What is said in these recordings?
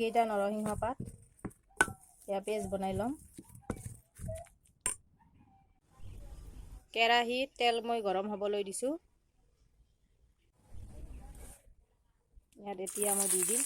কেইটা নৰসিংহ পাত এয়া পেষ্ট বনাই ল'ম। কেৰাহীত তেল মই গৰম হ'বলৈ দিছোঁ। ইয়াত এতিয়া মই দি দিম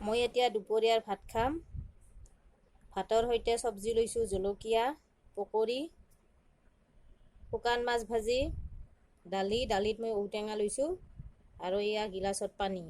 মই এতিয়া দুপৰীয়াৰ ভাত খাম। ভাতৰ সৈতে চব্জি লৈছোঁ, জলকীয়া, পকৰি, শুকান মাছ ভাজি, দালিত মই ঔটেঙা লৈছোঁ আৰু এয়া গিলাচত পানী।